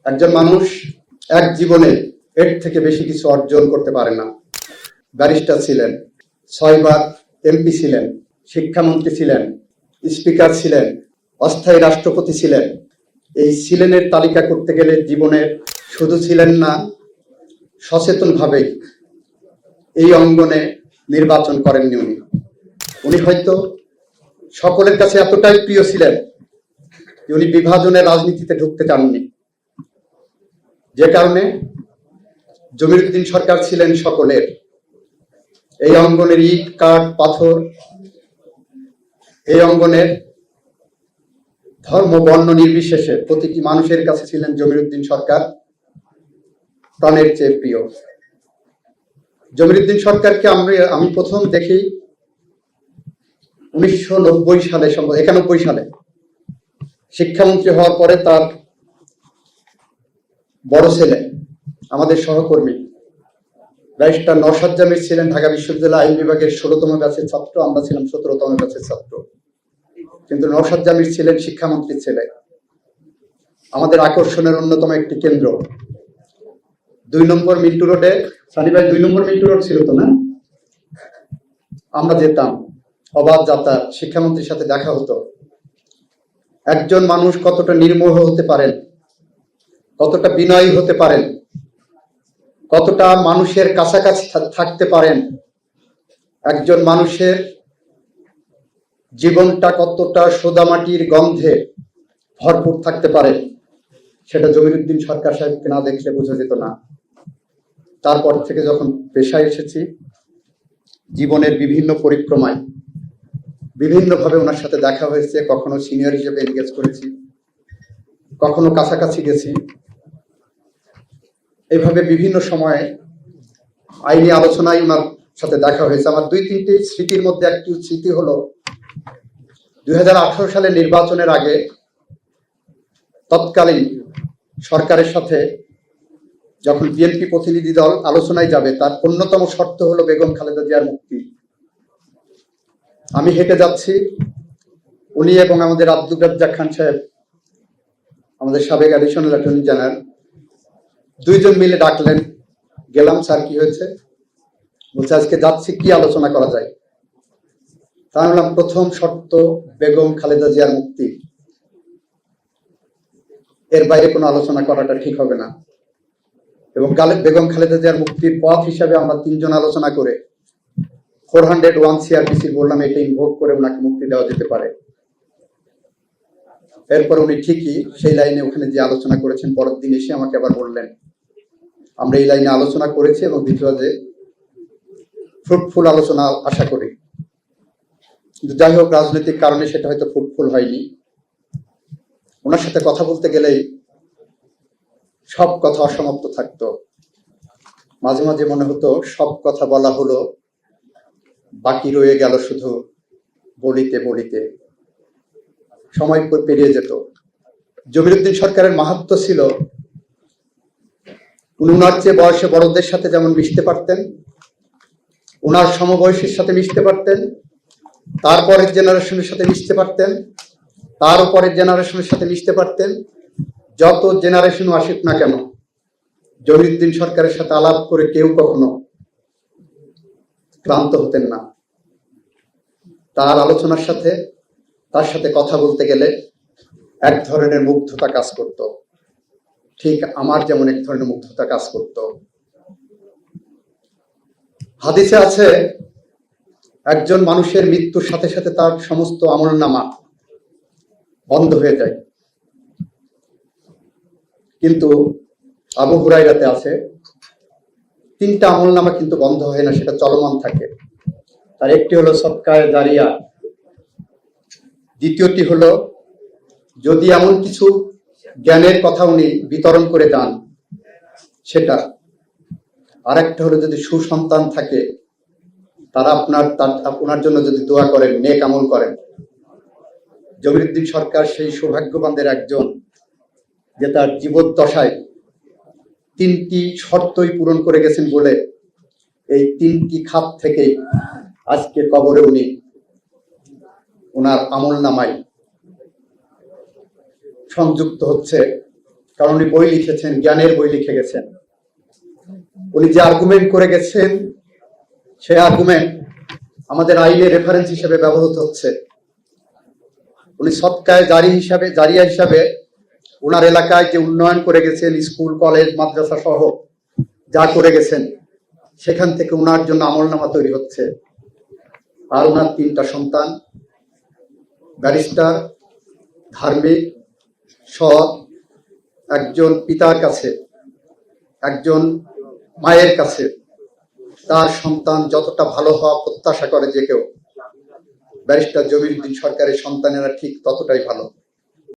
একজন মানুষ এক জীবনে এর থেকে বেশি কিছু অর্জন করতে পারে না। ব্যারিস্টার ছিলেন, 6 বার এমপি ছিলেন, শিক্ষামন্ত্রী ছিলেন, স্পিকার ছিলেন, অস্থায়ী রাষ্ট্রপতি ছিলেন। এই ছিলেনের তালিকা করতে গেলে জীবনের শুধু ছিলেন না, সচেতনভাবেই এই অঙ্গনে নির্বাচন করেননি উনি। উনি হয়তো সকলের কাছে এতটাই প্রিয় ছিলেন যে উনি বিভাজনের রাজনীতিতে ঢুকতে চাননি, যে কারণে জমিরুদ্দিন সরকার ছিলেন সকলের। এই অঙ্গনের ইট, কাঠ, পাথর, এই অঙ্গনের ধর্ম, বর্ণ নির্বিশেষে প্রতিটি মানুষের কাছে ছিলেন জমিরুদ্দিন সরকার প্রাণের চেয়ে প্রিয়। জমিরুদ্দিন সরকারকে আমি প্রথম দেখি 1991 সালে শিক্ষামন্ত্রী হওয়ার পরে তার বড় ছেলে, আমাদের সহকর্মী ব্যারিস্টার নওশাদ জামির ছিলেন ঢাকা বিশ্ববিদ্যালয় আইন বিভাগের 16তম ব্যাচের ছাত্র, আমরা ছিলাম 17তম ব্যাচের ছাত্র। কিন্তু নওশাদ জামির ছিলেন শিক্ষামন্ত্রীর ছেলে। আমাদের আকর্ষণের অন্যতম একটি কেন্দ্র 2 নম্বর মিন্টু রোডে, সানি ভাই 2 নম্বর মিন্টু রোড ছিল তো না? আমরা যেতাম, অবাধ যাতায়াত, শিক্ষামন্ত্রীর সাথে দেখা হতো। একজন মানুষ কতটা নির্মোহ হতে পারেন, কতটা বিনয়ী হতে পারেন, কতটা মানুষের কাছাকাছি থাকতে পারেন, একজন মানুষের জীবনটা কতটা সোদামাটির গন্ধে ভরপুর থাকতে পারে, সেটা জমিরুদ্দিন সরকার সাহেবকে না দেখলে বোঝা যেত না। তারপর থেকে যখন পেশায় এসেছি, জীবনের বিভিন্ন পরিক্রমায় বিভিন্নভাবে ওনার সাথে দেখা হয়েছে, কখনো সিনিয়র হিসেবে এনগেজ করেছি, কখনো কাছাকাছি গেছি। এইভাবে বিভিন্ন সময়ে আইনি আলোচনায় ওনার সাথে দেখা হয়েছে। আমার 2-3টি স্মৃতির মধ্যে একটি স্মৃতি হলো 2018 সালে নির্বাচনের আগে তৎকালীন সরকারের সাথে যখন বিএনপি প্রতিনিধি দল আলোচনায় যাবে, তার অন্যতম শর্ত হলো বেগম খালেদা জিয়ার মুক্তি। আমি হেঁটে যাচ্ছি, উনি এবং আমাদের আব্দুর রাজ্জাক খান সাহেব, আমাদের সাবেক অ্যাডিশনাল অ্যাটর্নি জেনারেল, 2 জন মিলে ডাকলেন। গেলাম, স্যার কি হয়েছে? বলছে আজকে যাচ্ছি, কি আলোচনা করা যায়? তা বললাম প্রথম শর্ত বেগম খালেদা জিয়ার মুক্তি, এর বাইরে কোনো আলোচনা করাটা ঠিক হবে না। এবং বেগম খালেদা জিয়ার মুক্তির পথ হিসাবে আমরা 3 জন আলোচনা করে 401 সিআরপিসি বললাম এটা ইনভোক করে ওনাকে মুক্তি দেওয়া যেতে পারে। এরপর উনি ঠিকই সেই লাইনে ওখানে যে আলোচনা করেছেন, পরের দিন এসে আমাকে আবার বললেন আমরা এই লাইনে আলোচনা করেছি এবং দ্বিতীয় ফ্রুটফুল আলোচনা আশা করি। কিন্তু যাই হোক, রাজনৈতিক কারণে সেটা হয়তো ফ্রুটফুল হয়নি। ওনার সাথে কথা বলতে গেলেই সব কথা অসমাপ্ত থাকতো। মাঝে মাঝে মনে হতো সব কথা বলা হলো, বাকি রয়ে গেল শুধু বলিতে বলিতে, সময় পেরিয়ে যেত। জমিরুদ্দিন সরকারের মাহাত্ম্য ছিল উনি ওনার চেয়ে বয়সে বড়দের সাথে যেমন মিশতে পারতেন, ওনার সমবয়সীর সাথে মিশতে পারতেন, তারপরের জেনারেশনের সাথে মিশতে পারতেন, তার উপরের জেনারেশনের সাথে মিশতে পারতেন। যত জেনারেশন আসুক না কেন, জমিরুদ্দিন সরকারের সাথে আলাপ করে কেউ কখনো ক্লান্ত হতেন না। তার আলোচনার সাথে, তার সাথে কথা বলতে গেলে এক ধরনের মুগ্ধতা কাজ করত, ঠিক আমার যেমন এক ধরনের মুগ্ধতা কাজ করত। হাদিসে আছে একজন মানুষের মৃত্যুর সাথে সাথে তার সমস্ত আমলনামা বন্ধ হয়ে যায়, কিন্তু আবু হুরায়রাতে আছে 3টা আমলনামা কিন্তু বন্ধ হয় না, সেটা চলমান থাকে। তার একটি হলো সদকায়ে জারিয়া, দ্বিতীয়টি হলো যদি এমন কিছু জ্ঞানের কথা উনি বিতরণ করে যান সেটা, আর একটা হলো যদি সুসন্তান থাকে তারা আপনার জন্য যদি দোয়া করেন, নেক আমল করেন। জমিরুদ্দিন সরকার সেই সৌভাগ্যবানদের একজন যে তার জীবদ্দশায় 3টি শর্তই পূরণ করে গেছেন বলে এই 3টি খাত থেকেই আজকে কবরে উনি ওনার আমল নামায় সংযুক্ত হচ্ছে কারণ উনি বই লিখেছেন, জ্ঞানের বই লিখে গেছেন। উনি যে আর্গুমেন্ট করে গেছেন সেই আর্গুমেন্ট আমাদের আইনে রেফারেন্স হিসেবে ব্যবহৃত হচ্ছে। উনি সৎকায় জারিয়া হিসাবে ওনার এলাকায় যে উন্নয়ন করে গেছেন, স্কুল কলেজ মাদ্রাসা সহ যা করে গেছেন, সেখান থেকে ওনার জন্য আমলনামা তৈরি হচ্ছে। আর ওনার 3টা সন্তান, ব্যারিস্টার, ধার্মিক, সৎ, একজন পিতার কাছে, একজন মায়ের কাছে তার সন্তান যতটা ভালো হওয়া প্রত্যাশা করে যে কেউ, ব্যারিস্টার জমির উদ্দিন সরকারের সন্তানেরা ঠিক ততটাই ভালো।